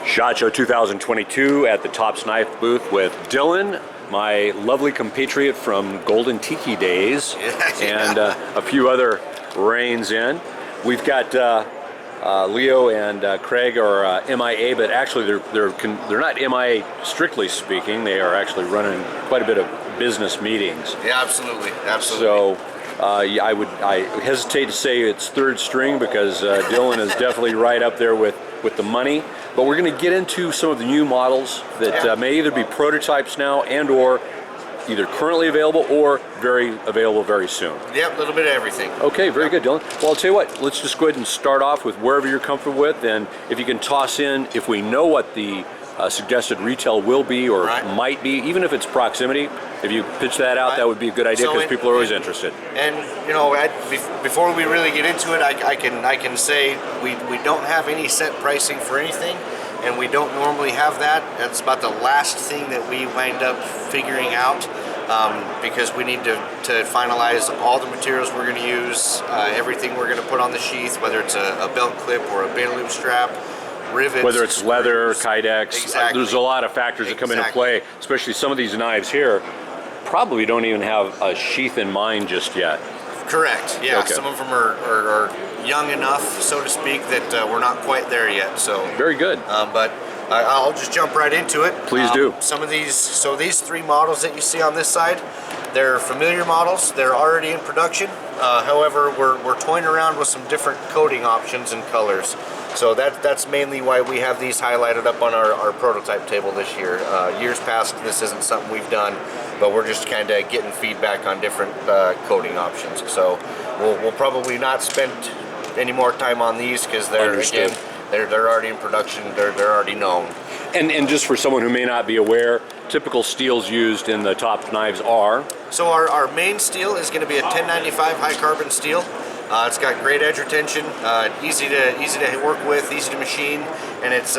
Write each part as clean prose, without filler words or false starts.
SHOT Show 2022 at the Tops Knife booth with Dylan, my lovely compatriot from Golden Tiki days, and a few other reins in. We've got Leo and Craig are MIA, but actually they're not MIA strictly speaking. They are actually running quite a bit of business meetings. Yeah, absolutely, absolutely. So I hesitate to say it's third string because Dylan is definitely right up there with the money. But we're going to get into some of the new models that may either be prototypes now and or either currently available or available very soon. Yep, a little bit of everything. Okay, very good, Dylan. Well, I'll tell you what, let's just go ahead and start off with wherever you're comfortable with, and if you can toss in, if we know what the suggested retail will be or might be, even if it's proximity, if you pitch that out, that would be a good idea because people are always interested. And you know, before we really get into it, I can say we don't have any set pricing for anything, and we don't normally have that. That's about the last thing that we wind up figuring out, because we need to finalize all the materials we're going to use, everything we're going to put on the sheath, whether it's a belt clip or a beta loop strap. Rivets, whether it's leather, kydex, exactly. There's a lot of factors that come into play, especially some of these knives here probably don't even have a sheath in mind just yet. Correct, yeah. Okay. Some of them are young enough, so to speak, that we're not quite there yet. So very good. But I'll just jump right into it. Please do. Some of these three models that you see on this side, they're familiar models. They're already in production. However, we're toying around with some different coating options and colors. So that's mainly why we have these highlighted up on our prototype table this year. Years past, this isn't something we've done, but we're just kind of getting feedback on different coating options. So we'll probably not spend any more time on these because they're already in production. They're already known. And just for someone who may not be aware, typical steels used in the top knives are? So our main steel is going to be a 1095 high carbon steel. It's got great edge retention, easy to work with, easy to machine, and it's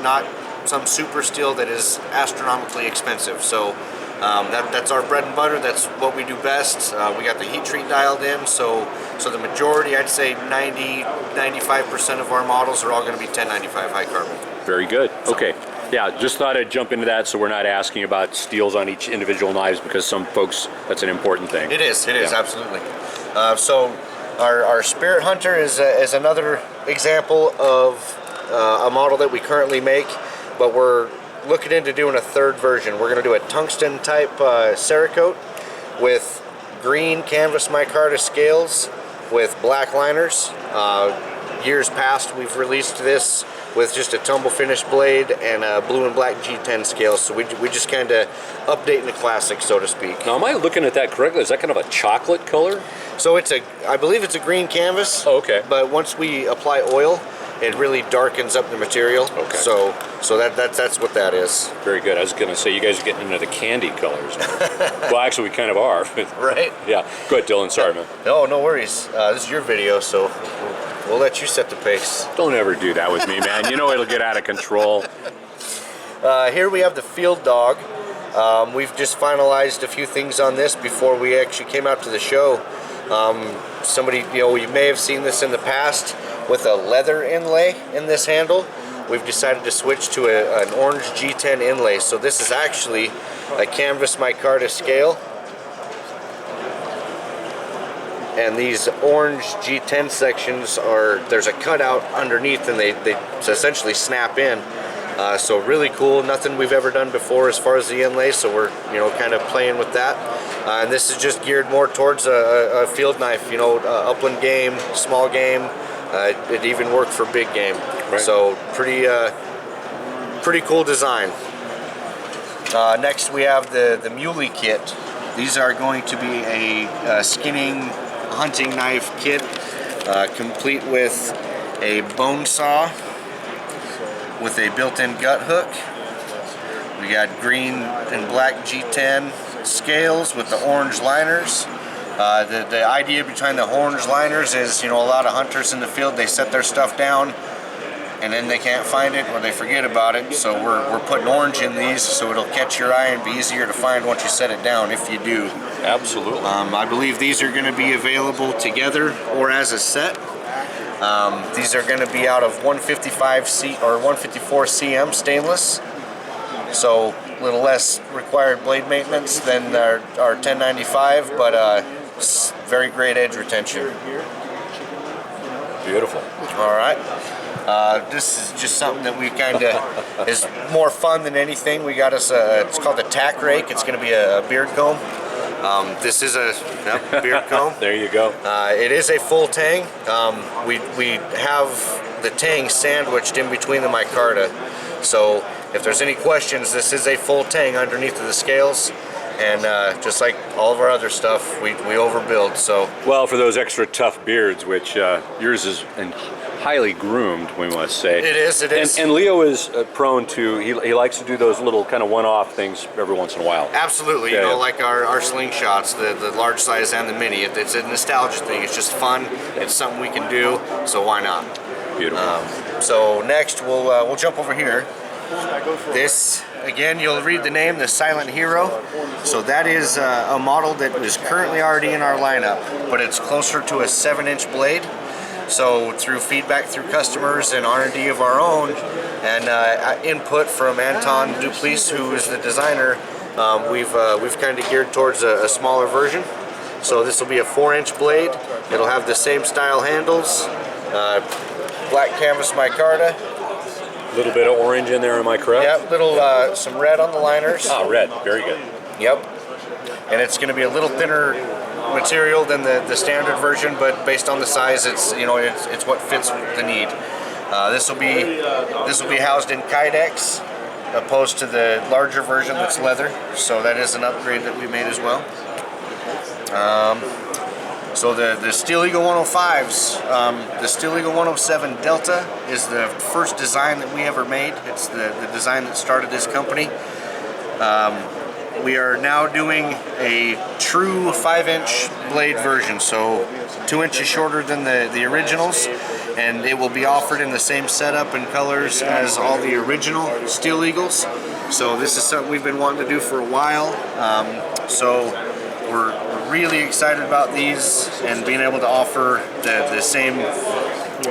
not some super steel that is astronomically expensive. So that's our bread and butter. That's what we do best. We got the heat treat dialed in, so the majority, I'd say 90-95% of our models are all going to be 1095 high carbon. Very good. Okay. Yeah, just thought I'd jump into that so we're not asking about steels on each individual knives because some folks, that's an important thing. It is, absolutely. So our Spirit Hunter is another example of a model that we currently make, but we're looking into doing a third version. We're going to do a tungsten type Cerakote with green canvas micarta scales with black liners. Years past, we've released this with just a tumble finish blade and a blue and black G10 scales. So we just kind of updating the classic, so to speak. Now, am I looking at that correctly? Is that kind of a chocolate color? So I believe it's a green canvas. Oh, okay. But once we apply oil, it really darkens up the material. Okay. So that's what that is. Very good. I was going to say you guys are getting into the candy colors. Well, actually, we kind of are. Right. Yeah. Go ahead, Dylan. Sorry, man. No worries. This is your video, so we'll let you set the pace. Don't ever do that with me, man. You know it'll get out of control. Here we have the Field Dog. We've just finalized a few things on this before we actually came out to the show. Somebody, you may have seen this in the past with a leather inlay in this handle. We've decided to switch to an orange G10 inlay. So this is actually a canvas micarta scale. And these orange G10 sections there's a cutout underneath and they essentially snap in. So really cool, nothing we've ever done before as far as the inlay, so we're kind of playing with that. And this is just geared more towards a field knife, upland game, small game. It even worked for big game. Right. So pretty cool design. Next we have the Muley kit. These are going to be a skinning hunting knife kit, complete with a bone saw with a built-in gut hook. We got green and black G10 scales with the orange liners. The idea behind the orange liners is, a lot of hunters in the field, they set their stuff down and then they can't find it or they forget about it. So we're putting orange in these so it'll catch your eye and be easier to find once you set it down, if you do. Absolutely. I believe these are going to be available together or as a set. These are going to be out of 154 cm stainless, so a little less required blade maintenance than our 1095, but very great edge retention. Beautiful. All right. This is just something that we kind of is more fun than anything. We got us it's called a tack rake. It's going to be a beard comb. This is a beard comb. There you go. It is a full tang. We have the tang sandwiched in between the micarta. So if there's any questions, this is a full tang underneath of the scales. And just like all of our other stuff, we overbuild. So well, for those extra tough beards, which yours is highly groomed, we must say. It is. And Leo is prone to, he likes to do those little kind of one-off things every once in a while. Absolutely. Yeah, you know, like our slingshots, the large size and the mini. It's a nostalgia thing. It's just fun. It's something we can do. So why not? Beautiful. So next we'll jump over here. This, again, you'll read the name, the Silent Hero. So that is a model that is currently already in our lineup, but it's closer to a 7-inch blade. So through feedback through customers and R&D of our own, and input from Anton Duplice, who is the designer, we've kind of geared towards a smaller version. So this will be a 4-inch blade. It'll have the same style handles, black canvas micarta. A little bit of orange in there, am I correct? Yep, little some red on the liners. Ah, red, very good. Yep, and it's going to be a little thinner material than the standard version, but based on the size, it's what fits the need. This will be housed in kydex, opposed to the larger version that's leather. So that is an upgrade that we made as well. So the Steel Eagle 105s, the Steel Eagle 107 Delta is the first design that we ever made. It's the design that started this company. We are now doing a true 5-inch blade version, so 2 inches shorter than the originals, and it will be offered in the same setup and colors as all the original Steel Eagles. So this is something we've been wanting to do for a while. So we're really excited about these and being able to offer the same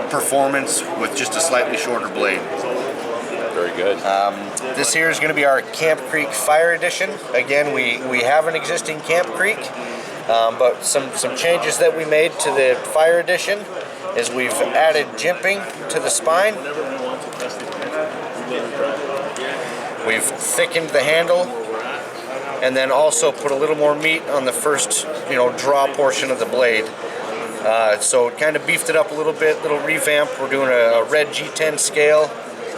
performance with just a slightly shorter blade. Very good. This here is going to be our Camp Creek Fire Edition. Again, we have an existing Camp Creek, but some changes that we made to the Fire Edition is we've added jimping to the spine. We've thickened the handle, and then also put a little more meat on the first, draw portion of the blade. So kind of beefed it up a little bit, little revamp. We're doing a red G10 scale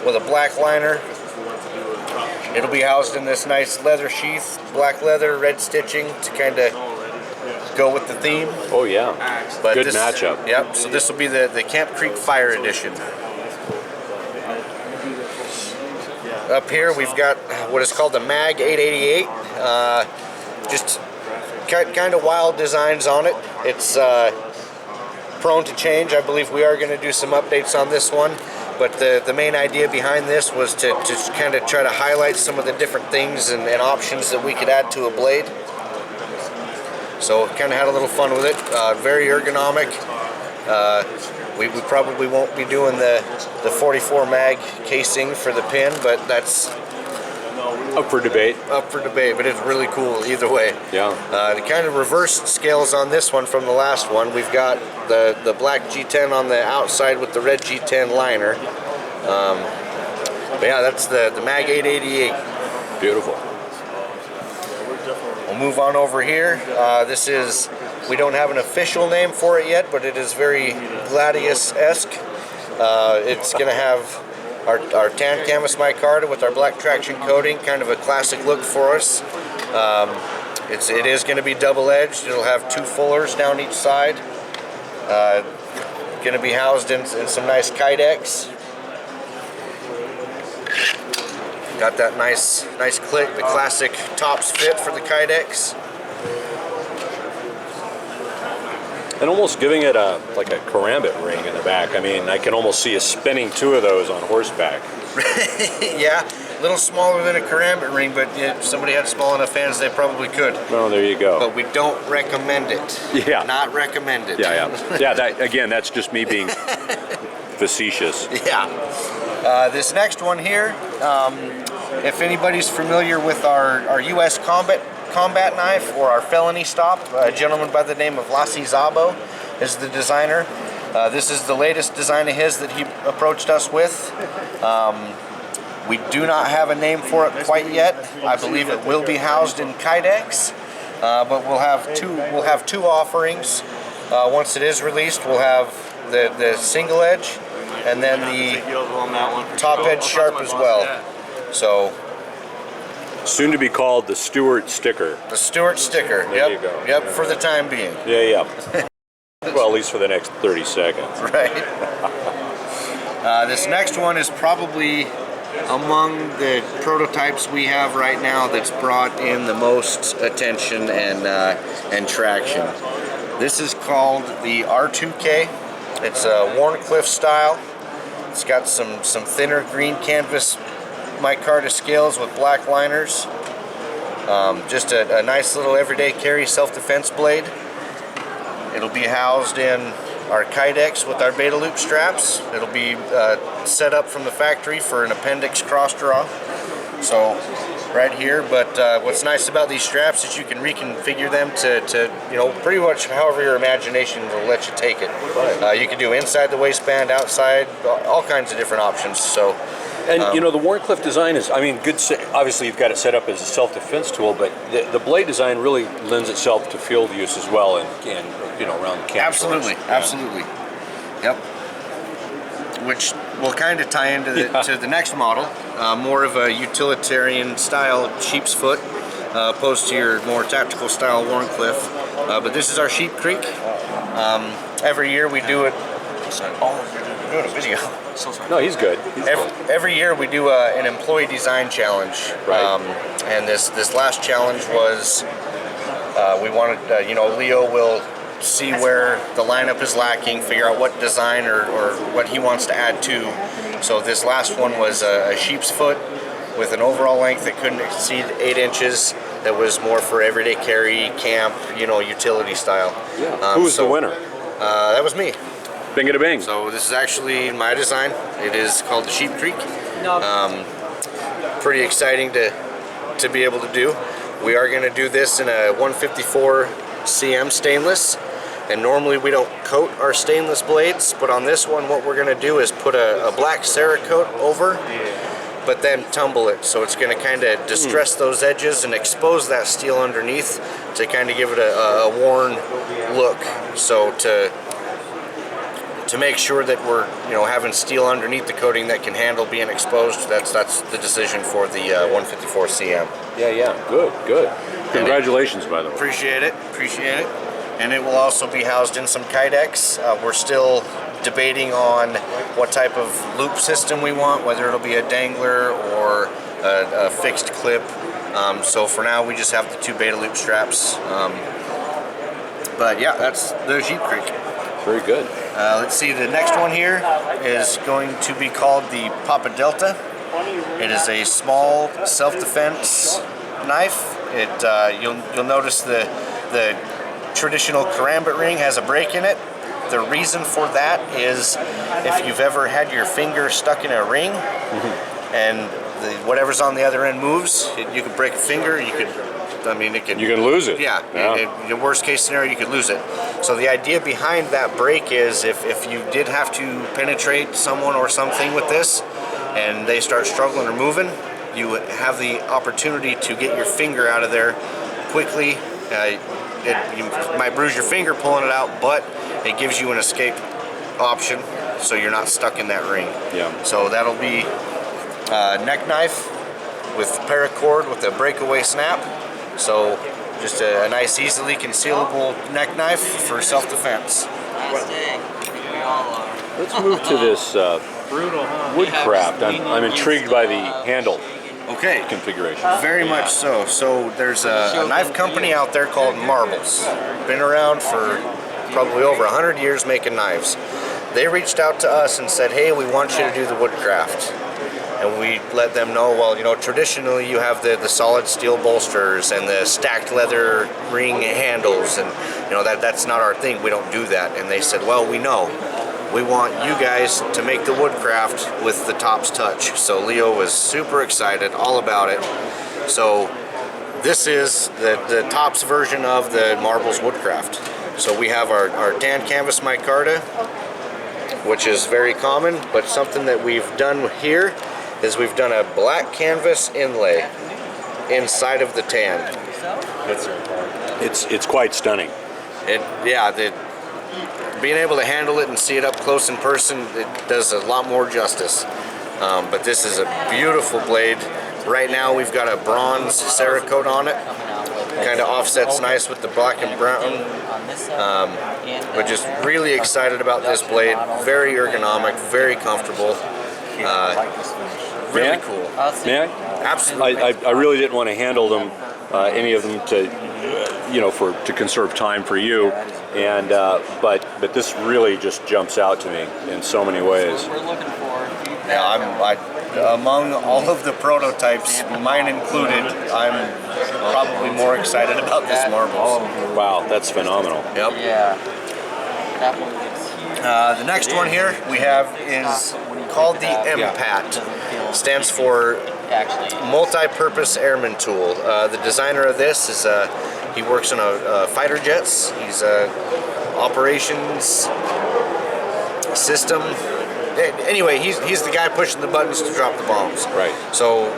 with a black liner. It'll be housed in this nice leather sheath, black leather, red stitching to kind of go with the theme. Oh yeah, but good matchup. Yep, so this will be the Camp Creek Fire Edition. Up here we've got what is called the Mag 888. Just kind of wild designs on it. It's prone to change. I believe we are going to do some updates on this one. But the main idea behind this was to kind of try to highlight some of the different things and options that we could add to a blade. So kind of had a little fun with it. Very ergonomic. We probably won't be doing the 44 mag casing for the pin, but that's up for debate. But it's really cool either way. Yeah. The kind of reverse scales on this one from the last one. We've got the black G10 on the outside with the red G10 liner. But yeah, that's the Mag 888. Beautiful. We'll move on over here. We don't have an official name for it yet, but it is very Gladius-esque. It's going to have our tan canvas micarta with our black traction coating, kind of a classic look for us. It is going to be double-edged. It'll have 2 fullers down each side. Going to be housed in some nice kydex. Got that nice click, the classic tops fit for the kydex. And almost giving it like a karambit ring in the back. I mean, I can almost see us spinning 2 of those on horseback. Yeah, a little smaller than a karambit ring, but if somebody had small enough hands, they probably could. Well, there you go. But we don't recommend it. Yeah. Not recommended. Yeah. That again, that's just me being facetious. Yeah. This next one here, if anybody's familiar with our U.S. combat knife or our felony stop, a gentleman by the name of Zabo is the designer. This is the latest design of his that he approached us with. We do not have a name for it quite yet. I believe it will be housed in Kydex, but we'll have two offerings. Once it is released, we'll have the single edge and then the top edge sharp as well. So soon to be called the Stewart sticker. the Stewart sticker. There you go. Yep, for the time being. Yeah. Well, at least for the next 30 seconds. Right. This next one is probably among the prototypes we have right now that's brought in the most attention and traction. This is called the R2K. It's a Wharncliffe style. It's got some thinner green canvas micarta scales with black liners. Just a nice little everyday carry self-defense blade. It'll be housed in our Kydex with our beta loop straps. It'll be set up from the factory for an appendix cross draw. So right here, but what's nice about these straps is you can reconfigure them to pretty much however your imagination will let you take it. You can do inside the waistband, outside, all kinds of different options. So. And the Wharncliffe design is, good. Obviously, you've got it set up as a self-defense tool, but the blade design really lends itself to field use as well, and around the camp. Absolutely, absolutely. Yep. Which will kind of tie into to the next model, more of a utilitarian style sheep's foot, opposed to your more tactical style Wharncliffe. But this is our Sheep Creek. Every year we do it. Oh, you're doing a video. So sorry. No, he's good. Every year we do an employee design challenge, right? And this last challenge was we wanted, Leo will see where the lineup is lacking, figure out what design or what he wants to add to. So this last one was a sheep's foot with an overall length that couldn't exceed 8 inches. That was more for everyday carry, camp, utility style. Yeah. Who was the winner? That was me. Bing it a bing. So this is actually my design. It is called the Sheep Creek. Pretty exciting to be able to do. We are going to do this in a 154 cm stainless, and normally we don't coat our stainless blades, but on this one what we're going to do is put a black Cerakote over, but then tumble it, so it's going to kind of distress those edges and expose that steel underneath to kind of give it a worn look. So to make sure that we're having steel underneath the coating that can handle being exposed, that's the decision for the 154 cm. Yeah, good. Congratulations, by the way. Appreciate it. And it will also be housed in some Kydex. We're still debating on what type of loop system we want, whether it'll be a dangler or a fixed clip. So for now we just have the 2 beta loop straps. But yeah, that's the Sheep Creek. Very good. Let's see, the next one here is going to be called the Papa Delta. It is a small self-defense knife. You'll notice the traditional karambit ring has a break in it. The reason for that is if you've ever had your finger stuck in a ring and whatever's on the other end moves, you could break a finger. You can lose it. Yeah. In the worst case scenario, you could lose it. So the idea behind that break is if you did have to penetrate someone or something with this and they start struggling or moving, you have the opportunity to get your finger out of there quickly. You might bruise your finger pulling it out, but it gives you an escape option so you're not stuck in that ring. Yeah. So that'll be a neck knife with paracord with a breakaway snap. So just a nice, easily concealable neck knife for self-defense. Let's move to this woodcraft. I'm intrigued by the handle configuration. Very much so. So there's a knife company out there called Marbles. Been around for probably over 100 years making knives. They reached out to us and said, hey, we want you to do the woodcraft. And we let them know, well, traditionally you have the solid steel bolsters and the stacked leather ring handles, and that's not our thing. We don't do that. And they said, well, we know. we want you guys to make the woodcraft with the Tops touch. So Leo was super excited, all about it. So this is the Tops version of the marbles woodcraft. So we have our tan canvas micarta, which is very common, but something that we've done here is we've done a black canvas inlay inside of the tan. It's quite stunning. Being able to handle it and see it up close in person, it does a lot more justice. But this is a beautiful blade. Right now we've got a bronze Cerakote on it. Kind of offsets nice with the black and brown. But just really excited about this blade. Very ergonomic, very comfortable. Really cool. May I? Absolutely. I really didn't want to handle them, any of them, to conserve time for you, and but this really just jumps out to me in so many ways. Yeah, among all of the prototypes, mine included, I'm probably more excited about this marbles. Wow, that's phenomenal. Yep. Yeah. That one is huge. The next one here we have is called the MPAT. Stands for Multi-Purpose Airman Tool. The designer of this is he works on fighter jets. He's operations system. Anyway, he's the guy pushing the buttons to drop the bombs. Right. So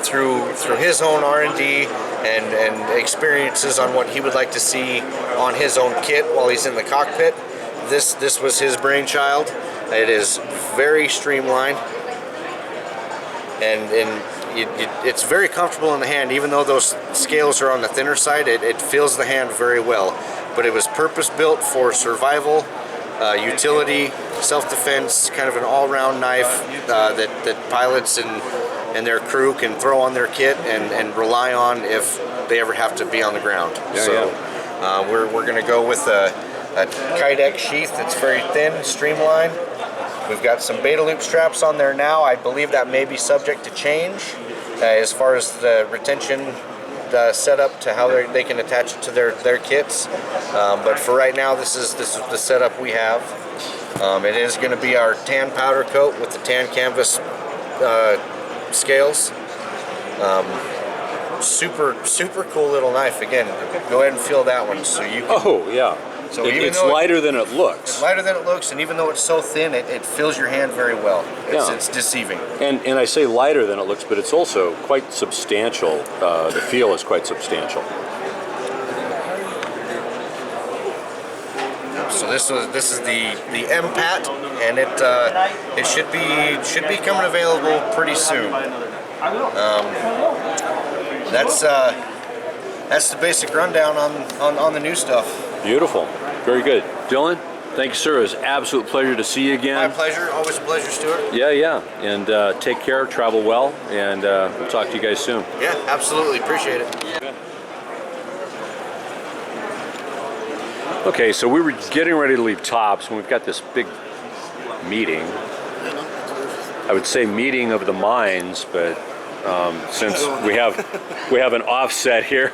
through his own R&D and experiences on what he would like to see on his own kit while he's in the cockpit, this was his brainchild. It is very streamlined, and it's very comfortable in the hand. Even though those scales are on the thinner side, it feels the hand very well. But it was purpose built for survival, utility, self-defense, kind of an all-round knife that pilots and their crew can throw on their kit and rely on if they ever have to be on the ground. We're going to go with a Kydex sheath that's very thin, streamlined. We've got some beta loop straps on there now. I believe that may be subject to change as far as the retention setup to how they can attach it to their kits. But for right now, this is the setup we have. It is going to be our tan powder coat with the tan canvas scales. Super cool little knife. Again, go ahead and feel that one. So you can, oh yeah. So it's lighter than it looks. It's lighter than it looks, and even though it's so thin, it fills your hand very well. It's deceiving. And I say lighter than it looks, but it's also quite substantial. The feel is quite substantial. So this is the MPAT, and it should be coming available pretty soon. That's the basic rundown on the new stuff. Beautiful. Very good. Dylan, thank you, sir. It was an absolute pleasure to see you again. My pleasure. Always a pleasure, Stuart. Yeah. And take care, travel well, and we'll talk to you guys soon. Yeah, absolutely. Appreciate it. Yeah. Okay, so we were getting ready to leave Tops when we've got this big meeting. I would say meeting of the minds, but since we have an offset here,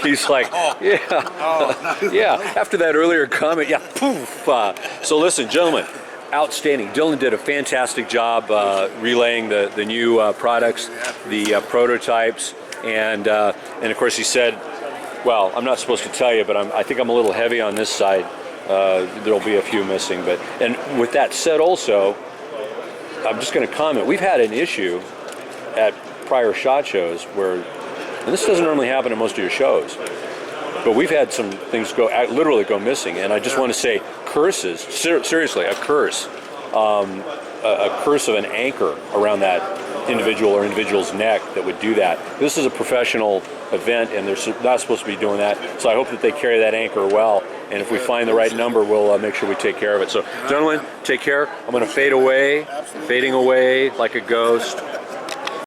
he's like, yeah. After that earlier comment, yeah, poof. So listen, gentlemen, outstanding. Dylan did a fantastic job relaying the new products, the prototypes, and of course he said, well, I'm not supposed to tell you, but I think I'm a little heavy on this side. There'll be a few missing, and with that said, also, I'm just going to comment. We've had an issue at prior SHOT shows where, and this doesn't normally happen at most of your shows, but we've had some things literally go missing, and I just want to say curses, seriously, a curse of an anchor around that individual or individual's neck that would do that. This is a professional event, and they're not supposed to be doing that, so I hope that they carry that anchor well, and if we find the right number, we'll make sure we take care of it. So, gentlemen, take care. I'm going to fading away like a ghost.